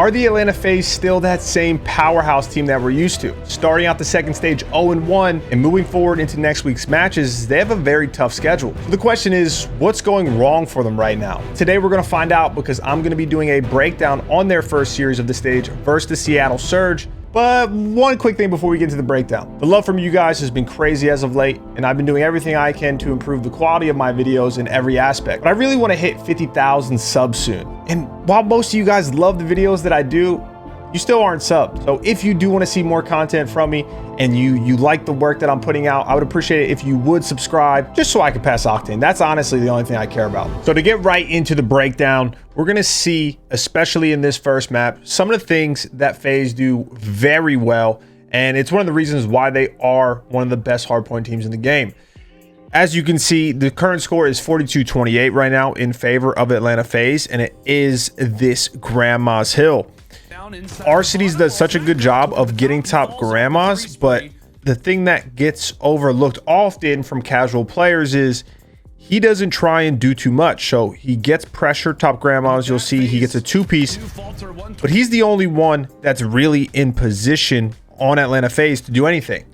Are the Atlanta FaZe still that same powerhouse team that we're used to? Starting out the second stage 0-1 and moving forward into next week's matches, they have a very tough schedule. So the question is, what's going wrong for them right now? Today we're going to find out because I'm going to be doing a breakdown on their first series of the stage versus the Seattle Surge. But one quick thing before we get into the breakdown. The love from you guys has been crazy as of late, and I've been doing everything I can to improve the quality of my videos in every aspect. But I really want to hit 50,000 subs soon. And while most of you guys love the videos that I do, you still aren't subbed. So if you do want to see more content from me and you like the work that I'm putting out, I would appreciate it if you would subscribe just so I can pass Octane. That's honestly the only thing I care about. So to get right into the breakdown, we're going to see, especially in this first map, some of the things that FaZe do very well. And it's one of the reasons why they are one of the best hardpoint teams in the game. As you can see, the current score is 42-28 right now in favor of Atlanta FaZe, and it is this Grandma's Hill. Arcities does such a good job of getting top grandmas, but the thing that gets overlooked often from casual players is he doesn't try and do too much. So he gets pressure top grandmas. You'll see he gets a two-piece, but he's the only one that's really in position on Atlanta FaZe to do anything.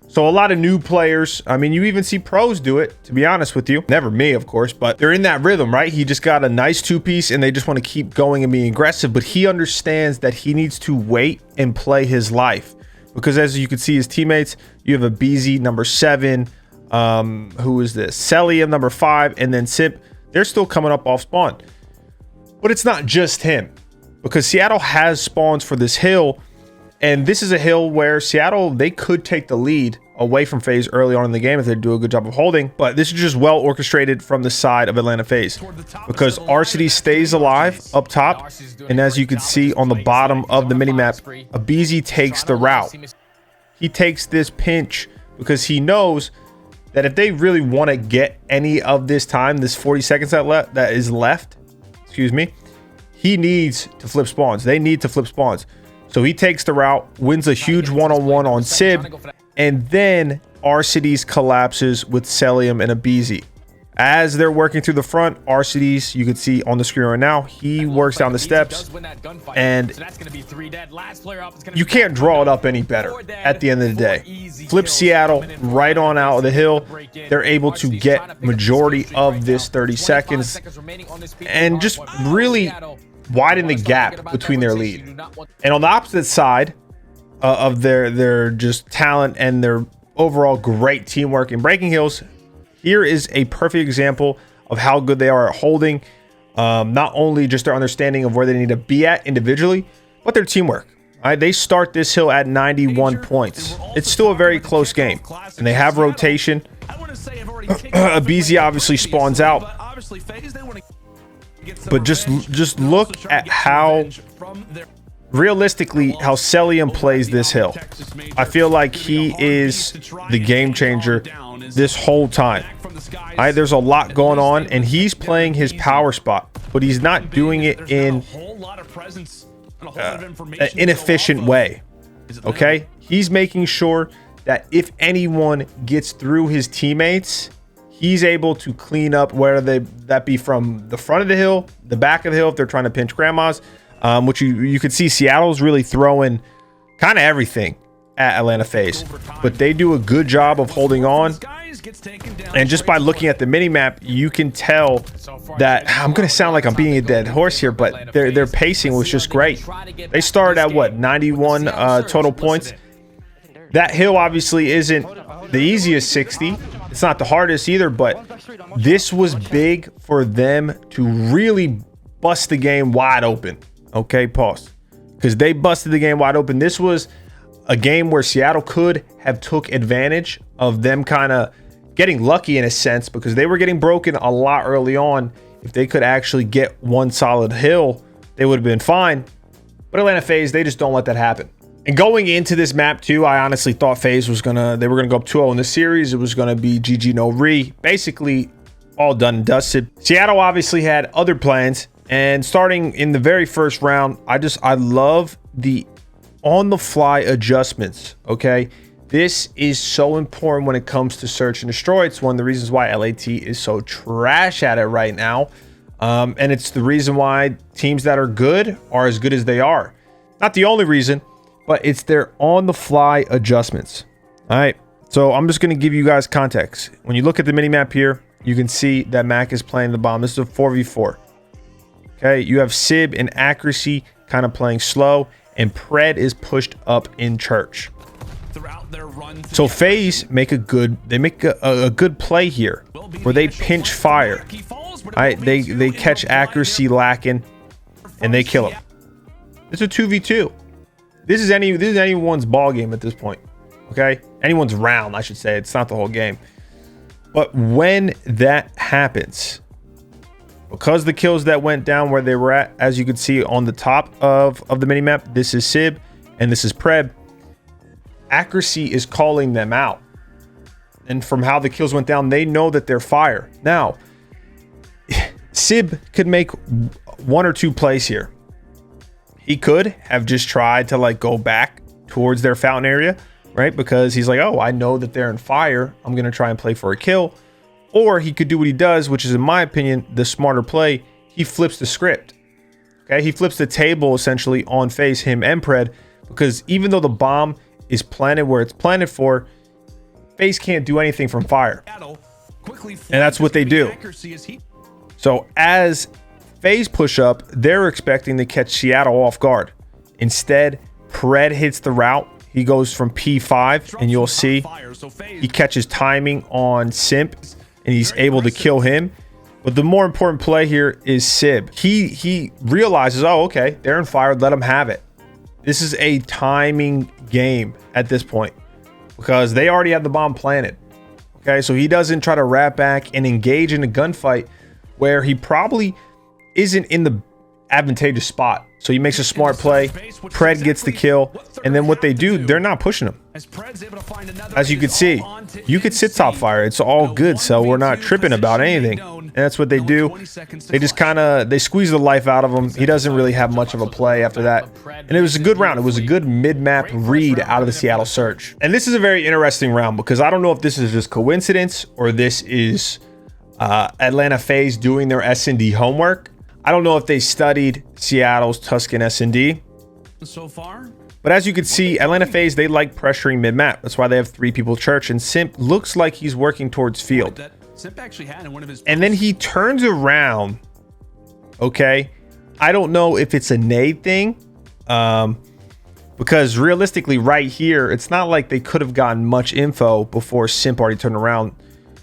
So a lot of new players, I mean, you even see pros do it, to be honest with you. Never me, of course, but they're in that rhythm, right? He just got a nice two-piece and they just want to keep going and being aggressive, but he understands that he needs to wait and play his life. Because as you can see his teammates, you have a BZ number 7, who is this? Celium number 5, and then Simp. They're still coming up off spawn. But it's not just him, because Seattle has spawns for this hill. And this is a hill where Seattle, they could take the lead away from FaZe early on in the game if they do a good job of holding. But this is just well orchestrated from the side of Atlanta FaZe, because Arcity stays alive up top. And as you can see on the bottom of the minimap, Abizi takes the route. He takes this pinch because he knows that if they really want to get any of this time, this 40 seconds that is left, excuse me, he needs to flip spawns. They need to flip spawns. So he takes the route, wins a huge one-on-one on Sib, and then Arcities collapses with Celium and Abizi. As they're working through the front, Arcities, you can see on the screen right now, he works down the steps, and you can't draw it up any better at the end of the day. Flip Seattle right on out of the hill. They're able to get majority of this 30 seconds and just really widen the gap between their lead. And on the opposite side of their just talent and their overall great teamwork in breaking hills, here is a perfect example of how good they are at holding, not only just their understanding of where they need to be at individually, but their teamwork. All right, they start this hill at 91 points. It's still a very close game, and they have rotation. Abizi obviously spawns out, but just look at how realistically how Celium plays this hill. I feel like he is the game changer this whole time. There's a lot going on, and he's playing his power spot, but he's not doing it in an inefficient way. Okay, he's making sure that if anyone gets through his teammates, he's able to clean up where that be from the front of the hill, the back of the hill if they're trying to pinch grandmas, which you could see Seattle's really throwing kind of everything at Atlanta FaZe, but they do a good job of holding on. And just by looking at the mini map, you can tell that I'm going to sound like I'm being a dead horse here, but their pacing was just great. They started at what, 91 total points. That hill obviously isn't the easiest 60. It's not the hardest either, but this was big for them to really bust the game wide open. Okay, pause. Because they busted the game wide open. This was a game where Seattle could have took advantage of them kind of getting lucky in a sense, because they were getting broken a lot early on. If they could actually get one solid hill, they would have been fine. But Atlanta FaZe, they just don't let that happen. And going into this map too, I honestly thought FaZe was they were gonna go up 2-0 in the series. It was gonna be GG no re, basically all done and dusted. Seattle obviously had other plans, and starting in the very first round, I love the on the fly adjustments. Okay, this is so important when it comes to search and destroy. It's one of the reasons why LAT is so trash at it right now. And it's the reason why teams that are good as they are. Not the only reason, but it's their on-the-fly adjustments. All right, so I'm just going to give you guys context. When you look at the mini-map here, you can see that Mac is playing the bomb. This is a 4v4. Okay, you have Sib and Accuracy kind of playing slow, and Pred is pushed up in church. So FaZe make a good good play here, where they pinch fire. All right, they catch Accuracy lacking, and they kill him. It's a 2v2. This is anyone's ball game at this point. Okay, anyone's round, I should say. It's not the whole game. But when that happens, because the kills that went down where they were at, as you can see on the top of the minimap, this is Sib and this is Pred. Accuracy is calling them out. And from how the kills went down, they know that they're fire. Now, Sib could make one or two plays here. He could have just tried to like go back towards their fountain area, right? Because he's like, oh, I know that they're in fire. I'm going to try and play for a kill. Or he could do what he does, which is, in my opinion, the smarter play. He flips the script. Okay, he flips the table essentially on FaZe, him and Pred, because even though the bomb is planted where it's planted for, FaZe can't do anything from fire. And that's what they do. So as FaZe push up, they're expecting to catch Seattle off guard. Instead, Pred hits the route. He goes from P5, and you'll see he catches timing on Simp, and he's able to kill him. But the more important play here is Sib. He realizes, oh, okay, they're in fire. Let them have it. This is a timing game at this point because they already have the bomb planted. Okay, so he doesn't try to wrap back and engage in a gunfight where he probably isn't in the advantageous spot. So he makes a smart play. Pred gets the kill, and then what they do, they're not pushing him. As you can see, you could sit top fire. It's all good, so we're not tripping about anything. And that's what they do. They just they squeeze the life out of him. He doesn't really have much of a play after that. And it was a good round. It was a good mid-map read out of the Seattle Surge. And this is a very interesting round because I don't know if this is just coincidence or this is Atlanta FaZe doing their S&D homework. I don't know if they studied Seattle's Tuscan S&D so far, but as you can see, Atlanta FaZe, they like pressuring mid-map. That's why they have 3 people church, and Simp looks like he's working towards field. And then he turns around. Okay, I don't know if it's a nade thing, because realistically, right here, it's not like they could have gotten much info before Simp already turned around.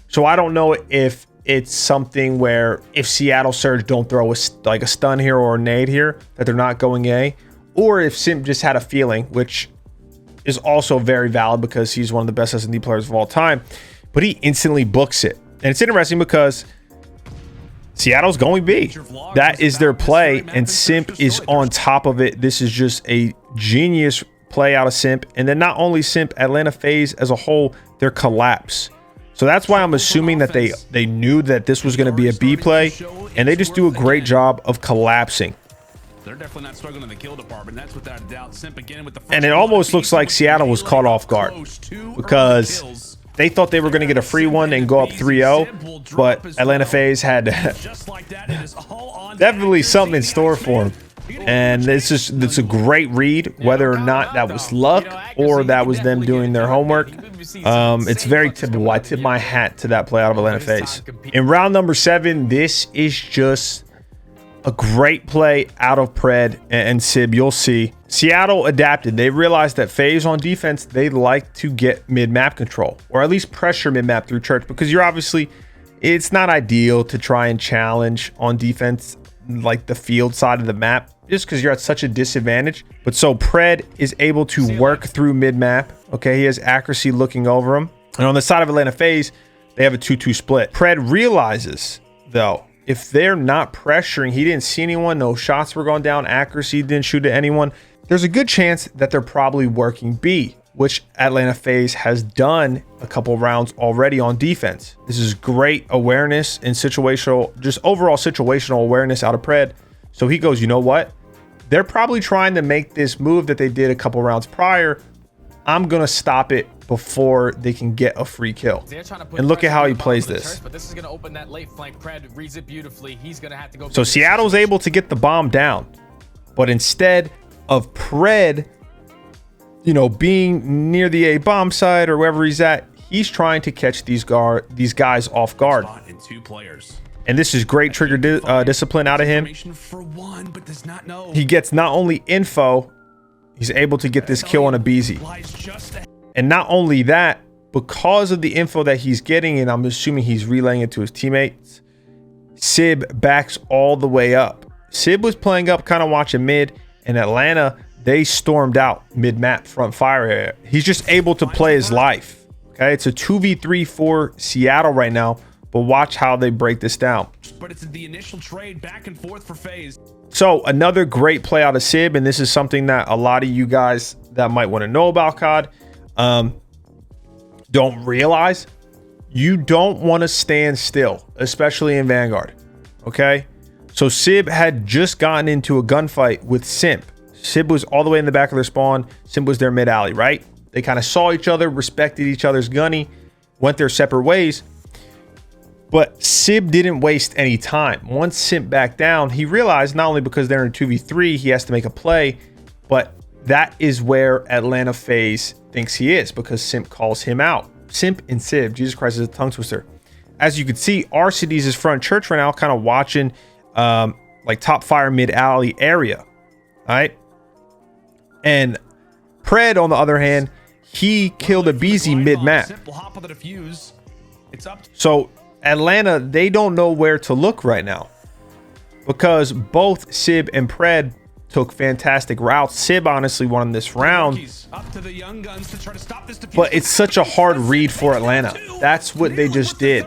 So I don't know if it's something where if Seattle Surge don't throw a stun here or a nade here, that they're not going A, or if Simp just had a feeling, which is also very valid because he's one of the best S&D players of all time, but he instantly books it. And it's interesting because Seattle's going B. That is their play, and Simp is on top of it. This is just a genius play out of Simp. And then not only Simp, Atlanta FaZe as a whole, their collapse. So that's why I'm assuming that they knew that this was going to be a B play, and they just do a great job of collapsing. They're definitely not struggling in the kill department. That's without a doubt. Simp again with the first, and it almost looks like Seattle was caught off guard because they thought they were going to get a free one and go up 3-0, but Atlanta FaZe had definitely something in store for them. And it's a great read, whether or not that was luck or that was them doing their homework. It's very typical. I tip my hat to that play out of Atlanta FaZe. In round number 7, this is just a great play out of Pred and Sib. You'll see Seattle adapted. They realized that FaZe on defense, they like to get mid-map control, or at least pressure mid-map through church, because you're obviously, it's not ideal to try and challenge on defense like the field side of the map, just because you're at such a disadvantage. But so Pred is able to work through mid-map. Okay, he has Accuracy looking over him. And on the side of Atlanta FaZe, they have a 2-2 split. Pred realizes, though, if they're not pressuring, he didn't see anyone, no shots were going down, Accuracy didn't shoot at anyone, there's a good chance that they're probably working B, which Atlanta FaZe has done a couple rounds already on defense. This is great awareness and situational, just overall situational awareness out of Pred. So he goes, you know what? They're probably trying to make this move that they did a couple rounds prior. I'm going to stop it before they can get a free kill. And look at how he plays this. So Seattle's able to get the bomb down, but instead of Pred, you know, being near the A bomb side or wherever he's at, he's trying to catch these guys off guard. And this is great trigger discipline out of him. He gets not only info, he's able to get this kill on a BZ. And not only that, because of the info that he's getting, and I'm assuming he's relaying it to his teammates, Sib backs all the way up. Sib was playing up, kind of watching mid, and Atlanta, they stormed out mid-map front fire area. He's just able to play his life. Okay, it's a 2v3 for Seattle right now, but watch how they break this down. But it's the initial trade back and forth for FaZe. So another great play out of Sib, and this is something that a lot of you guys that might want to know about COD don't realize. You don't want to stand still, especially in Vanguard. Okay, so Sib had just gotten into a gunfight with Simp. Sib was all the way in the back of their spawn. Simp was their mid alley, right? They kind of saw each other, respected each other's gunny, went their separate ways. But Sib didn't waste any time. Once Simp backed down, he realized not only because they're in 2v3, he has to make a play, but that is where Atlanta FaZe thinks he is, because Simp calls him out. Simp and Sib, Jesus Christ, is a tongue twister. As you can see, RCD's is front church right now, kind of watching like top fire mid alley area. All right. And Pred, on the other hand, he killed a BZ mid map. So Atlanta, they don't know where to look right now, because both Sib and Pred took fantastic routes. Sib honestly won this round, but it's such a hard read for Atlanta. That's what they just did.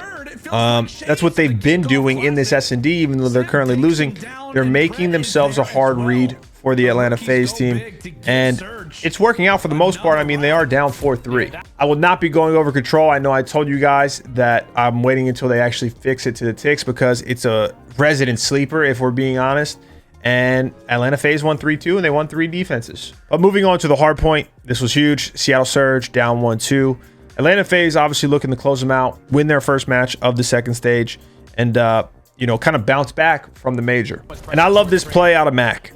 That's what they've been doing in this S&D, even though they're currently losing. They're making themselves a hard read for the Atlanta FaZe team, and it's working out for the most part. I mean, they are down 4-3. I will not be going over control. I know I told you guys that I'm waiting until they actually fix it to the ticks, because it's a resident sleeper, if we're being honest. And Atlanta FaZe won 3-2, and they won 3 defenses. But moving on to the hard point, this was huge. Seattle Surge down 1-2. Atlanta FaZe obviously looking to close them out, win their first match of the second stage, and you know, kind of bounce back from the major. And I love this play out of Mac.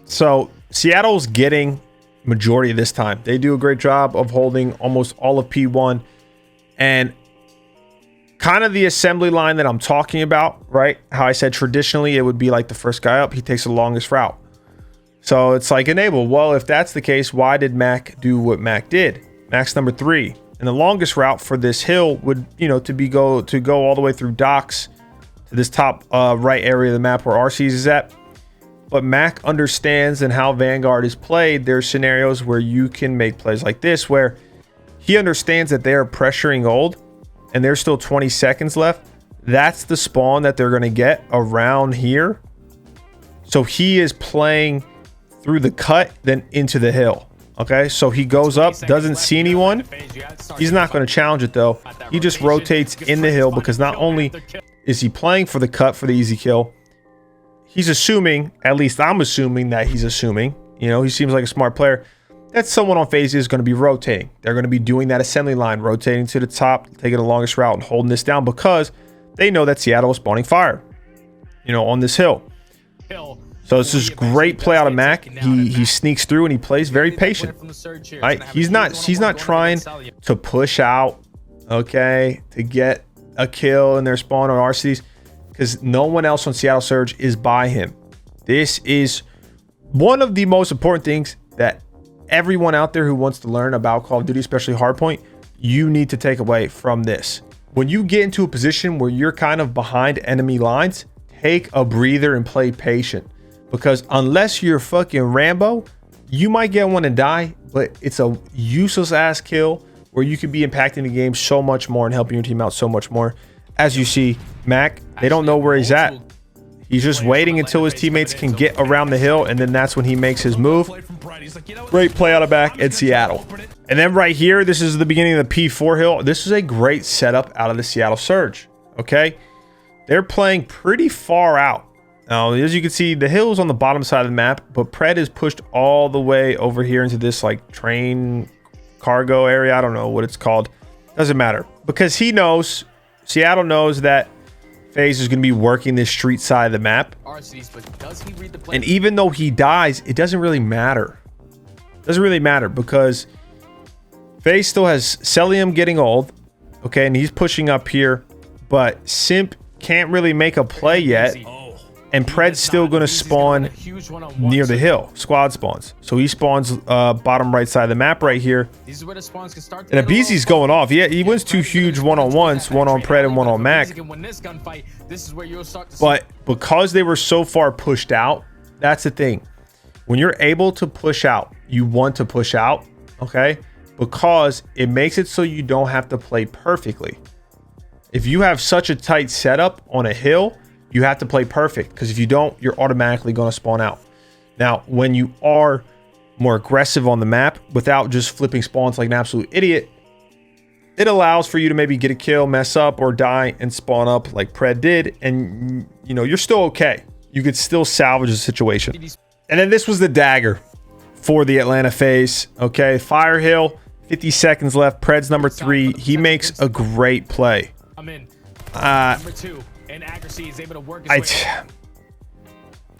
So Seattle's getting majority this time. They do a great job of holding almost all of P1, and kind of the assembly line that I'm talking about, right? How I said traditionally it would be like the first guy up, he takes the longest route. So it's like enable. Well, if that's the case, why did Mac do what Mac did? Mac's number 3, and the longest route for this hill would, you know, to go all the way through docks to this top right area of the map where RC's is at. But Mac understands, and how Vanguard is played, there's scenarios where you can make plays like this, where he understands that they are pressuring old and there's still 20 seconds left. That's the spawn that they're going to get around here. So he is playing through the cut, then into the hill. Okay, so he goes up, doesn't see anyone. He's not going to challenge it though. He just rotates in the hill, because not only is he playing for the cut for the easy kill, he's assuming, at least I'm assuming that he's assuming, you know, he seems like a smart player, that someone on FaZe is going to be rotating. They're going to be doing that assembly line, rotating to the top, taking the longest route and holding this down, because they know that Seattle is spawning fire, you know, on this hill. So this is great play out of Mac. He sneaks through and he plays very patient. Right? He's not trying to push out, okay, to get a kill in their spawn on RCs, because no one else on Seattle Surge is by him. This is one of the most important things that everyone out there who wants to learn about Call of Duty, especially Hardpoint, you need to take away from this. When you get into a position where you're kind of behind enemy lines, take a breather and play patient, because unless you're fucking Rambo, you might get one and die, but it's a useless ass kill where you could be impacting the game so much more and helping your team out so much more. As you see, Mac, they don't know where he's at. He's just waiting until his teammates can get around the hill, and then that's when he makes his move. Great play out of Mac in Seattle. And then right here, this is the beginning of the P4 hill. This is a great setup out of the Seattle Surge. Okay, they're playing pretty far out. Now, as you can see, the hill is on the bottom side of the map, but Pred is pushed all the way over here into this like train cargo area. I don't know what it's called. Doesn't matter, because he knows, Seattle knows that FaZe is going to be working this street side of the map. And even though he dies, it doesn't really matter. Doesn't really matter, because FaZe still has Celium getting old, okay, and he's pushing up here, but Simp can't really make a play yet, and Pred's still going to spawn near the hill, squad spawns. So he spawns bottom right side of the map right here, and OAKBOYZ's going off. Yeah, he wins 2 huge one-on-ones, one on Pred and one on Mac. But because they were so far pushed out, that's the thing. When you're able to push out, you want to push out, okay? Because it makes it so you don't have to play perfectly. If you have such a tight setup on a hill, you have to play perfect, because if you don't, you're automatically going to spawn out. Now, when you are more aggressive on the map without just flipping spawns like an absolute idiot, it allows for you to maybe get a kill, mess up, or die and spawn up like Pred did, and you know, you're still okay. You could still salvage the situation. And then this was the dagger for the Atlanta FaZe. Okay, Fire Hill, 50 seconds left. Pred's number 3. He makes a great play. Number 2, and accuracy is able to work his way.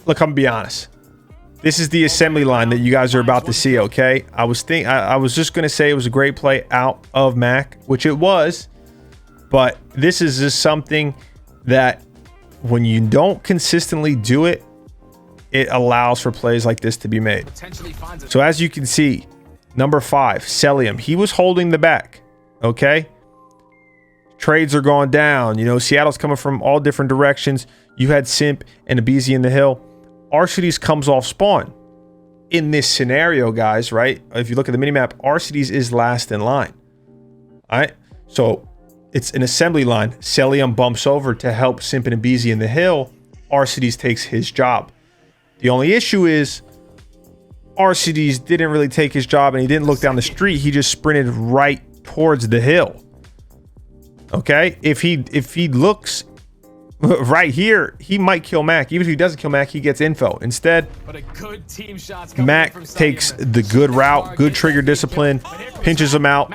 Look, I'm gonna be honest. This is the assembly line that you guys are about to see. Okay, I was just gonna say it was a great play out of Mac, which it was, but this is just something that when you don't consistently do it, it allows for plays like this to be made. So as you can see, number 5, Celium, he was holding the back. Okay, trades are going down. You know, Seattle's coming from all different directions. You had Simp and OAKBOYZ in the hill. Arcides comes off spawn. In this scenario, guys, right? If you look at the minimap, Arcides is last in line. All right, so it's an assembly line. Celium bumps over to help Simp and OAKBOYZ in the hill. Arcides takes his job. The only issue is Arcides didn't really take his job, and he didn't look down the street. He just sprinted right towards the hill. Okay, if he looks right here, he might kill Mac. Even if he doesn't kill Mac, he gets info. Instead, Mac takes the good route, good trigger discipline, pinches him out,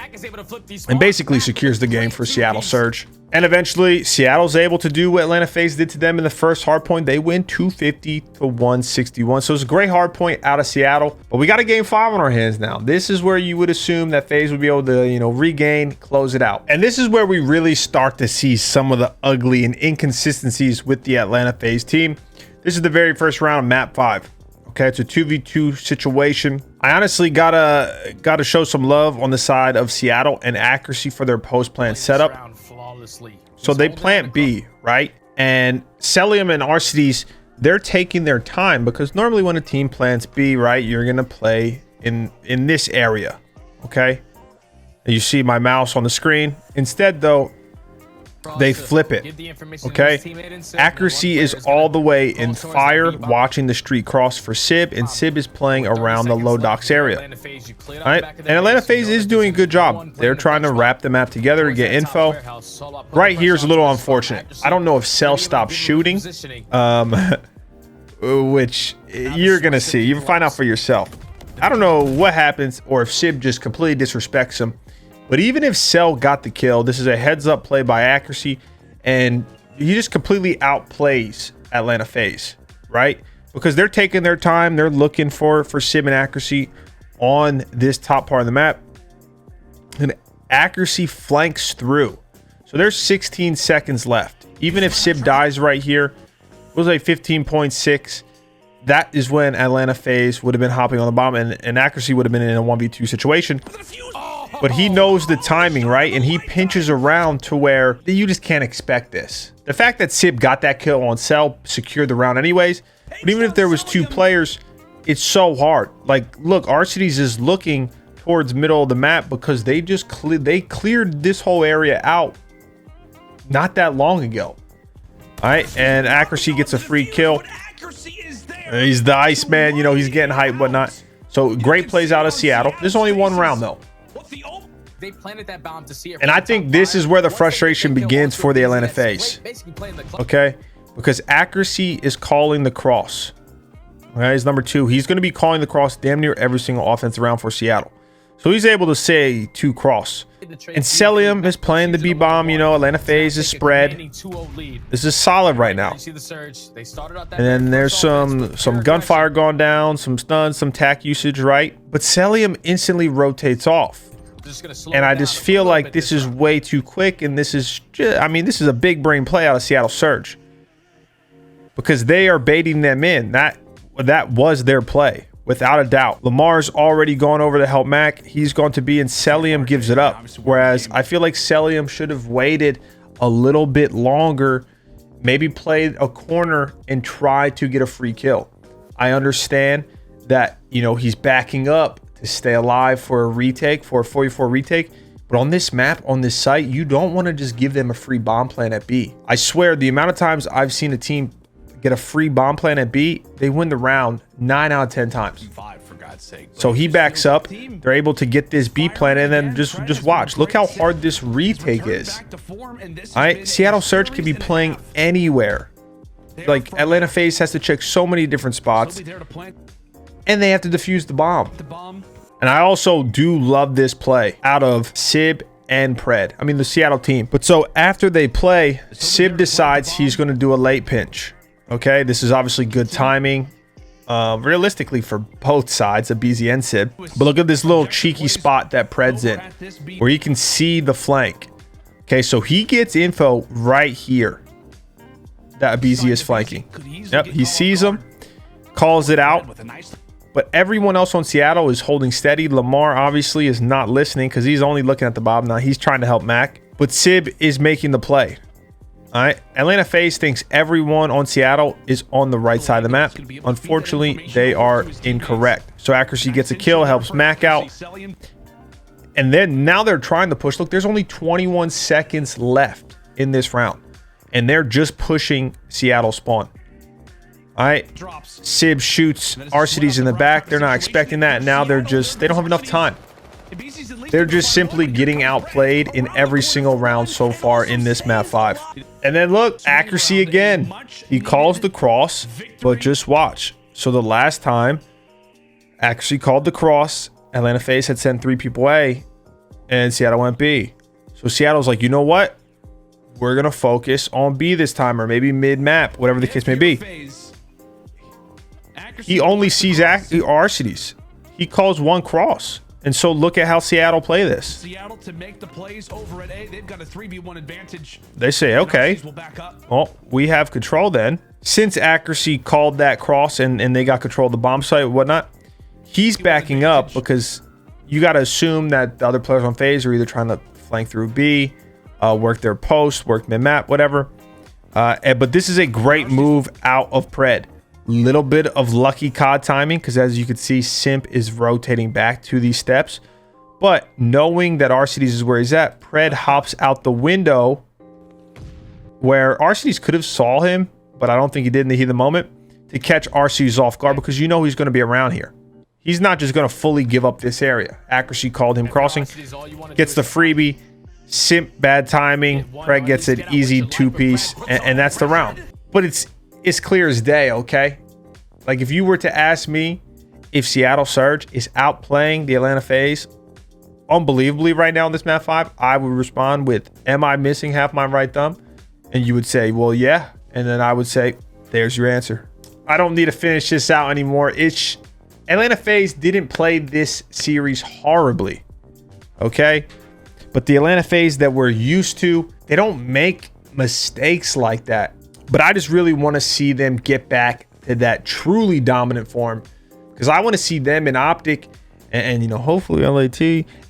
and basically secures the game for Seattle Surge. And eventually, Seattle's able to do what Atlanta FaZe did to them in the first hardpoint. They win 250 to 161. So it's a great hardpoint out of Seattle. But we got a game 5 on our hands now. This is where you would assume that FaZe would be able to, you know, regain, close it out. And this is where we really start to see some of the ugly and inconsistencies with the Atlanta FaZe team. This is the very first round of map 5. Okay, it's a 2v2 situation. I honestly gotta show some love on the side of Seattle and accuracy for their post-plant setup. So they plant B, right? And Celium and Arcides, they're taking their time, because normally when a team plants B, right, you're gonna play in this area, okay? And you see my mouse on the screen. Instead, though, they flip it. Okay, accuracy is all the way in fire, watching the street cross for Sib, and Sib is playing around the low docks area. All right, and Atlanta FaZe is doing a good job. They're trying to wrap the map together to get info. Right here is a little unfortunate. I don't know if Cell stopped shooting, which you're gonna see. You can find out for yourself. I don't know what happens, or if Sib just completely disrespects him. But even if Cell got the kill, this is a heads up play by accuracy, and he just completely outplays Atlanta FaZe, right? Because they're taking their time, they're looking for Sib and accuracy on this top part of the map, and accuracy flanks through. So there's 16 seconds left. Even if Sib dies right here, it was like 15.6. That is when Atlanta FaZe would have been hopping on the bomb, and accuracy would have been in a 1v2 situation. But he knows the timing, right? And he pinches around to where you just can't expect this. The fact that Sib got that kill on Cell secured the round anyways. But even if there was 2 players, it's so hard. Like, look, Arcides is looking towards middle of the map because they just cleared this whole area out not that long ago. All right, and accuracy gets a free kill. He's the Iceman, you know, he's getting hype, whatnot. So great plays out of Seattle. There's only 1 round though. They planted that bomb to see it. And I think this is where the frustration begins for the Atlanta FaZe. Okay, because accuracy is calling the cross. Okay, he's number 2. He's going to be calling the cross damn near every single offensive round for Seattle. So he's able to say 2 cross. And Celium is playing the B bomb. You know, Atlanta FaZe is spread. This is solid right now. And then there's some gunfire going down, some stuns, some tack usage, right? But Celium instantly rotates off. And I just feel like this is way too quick. And this is just, I mean, this is a big brain play out of Seattle Surge, because they are baiting them in. That was their play, without a doubt. Lamar's already gone over to help Mac. He's going to be in. Celium gives it up. Whereas I feel like Celium should have waited a little bit longer, maybe played a corner and tried to get a free kill. I understand that, you know, he's backing up to stay alive for a retake, for a 44 retake. But on this map, on this site, you don't want to just give them a free bomb plan at B. I swear, the amount of times I've seen a team get a free bomb plan at B, they win the round 9 out of 10 times. 5, for God's sake. So he backs up. They're able to get this B plan, and then just watch. Look how hard this retake is. All right, Seattle Surge can be playing anywhere. Like, Atlanta FaZe has to check so many different spots, and they have to defuse the bomb. And I also do love this play out of Sib and Pred. I mean, the Seattle team. But so after they play, Sib decides he's going to do a late pinch. Okay, this is obviously good timing, realistically for both sides, a BZ and Sib. But look at this little cheeky spot that Pred's in, where you can see the flank. Okay, so he gets info right here that BZ is flanking. Yep, he sees him, calls it out. But everyone else on Seattle is holding steady. Lamar obviously is not listening because he's only looking at the bomb now. He's trying to help Mac. But Sib is making the play. All right, Atlanta FaZe thinks everyone on Seattle is on the right side of the map. Unfortunately, they are incorrect. So accuracy gets a kill, helps Mac out. And then now they're trying to push. Look, there's only 21 seconds left in this round. And they're just pushing Seattle spawn. All right, Sib shoots Arcides in the back. They're not expecting that. Now they don't have enough time. They're just simply getting outplayed in every single round so far in this map 5. And then look, accuracy again. He calls the cross, but just watch. So the last time, accuracy called the cross. Atlanta FaZe had sent 3 people A, and Seattle went B. So Seattle's like, you know what? We're going to focus on B this time, or maybe mid-map, whatever the case may be. He only sees Arcides. He calls 1 cross. And so look at how Seattle play this. Seattle to make the plays over at A. They've got a 3v1 advantage. They say, okay, well, we have control then. Since accuracy called that cross and they got control of the bomb site and whatnot, he's backing up because you got to assume that the other players on FaZe are either trying to flank through B, work their post, work mid-map, whatever. But this is a great move out of Pred. Little bit of lucky COD timing, because as you can see, Simp is rotating back to these steps. But knowing that Arcides is where he's at, Pred hops out the window where Arcides could have saw him, but I don't think he did in the heat of the moment, to catch Arcides off guard, because you know he's going to be around here. He's not just going to fully give up this area. Accuracy called him crossing, gets the freebie. Simp, bad timing. Pred gets an easy 2-piece, and that's the round. But it's clear as day, okay? Like, if you were to ask me if Seattle Surge is outplaying the Atlanta FaZe unbelievably right now in this map 5, I would respond with, am I missing half my right thumb? And you would say, well, yeah. And then I would say, there's your answer. I don't need to finish this out anymore. Atlanta FaZe didn't play this series horribly, okay? But the Atlanta FaZe that we're used to, they don't make mistakes like that. But I just really want to see them get back to that truly dominant form, because I want to see them in Optic and you know, hopefully LAT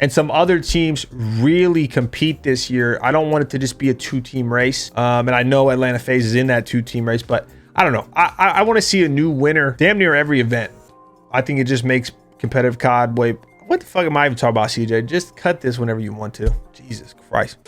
and some other teams really compete this year. I don't want it to just be a 2-team race. And I know Atlanta FaZe is in that 2-team race, but I don't know. I want to see a new winner damn near every event. I think it just makes competitive COD way. What the fuck am I even talking about, CJ? Just cut this whenever you want to. Jesus Christ.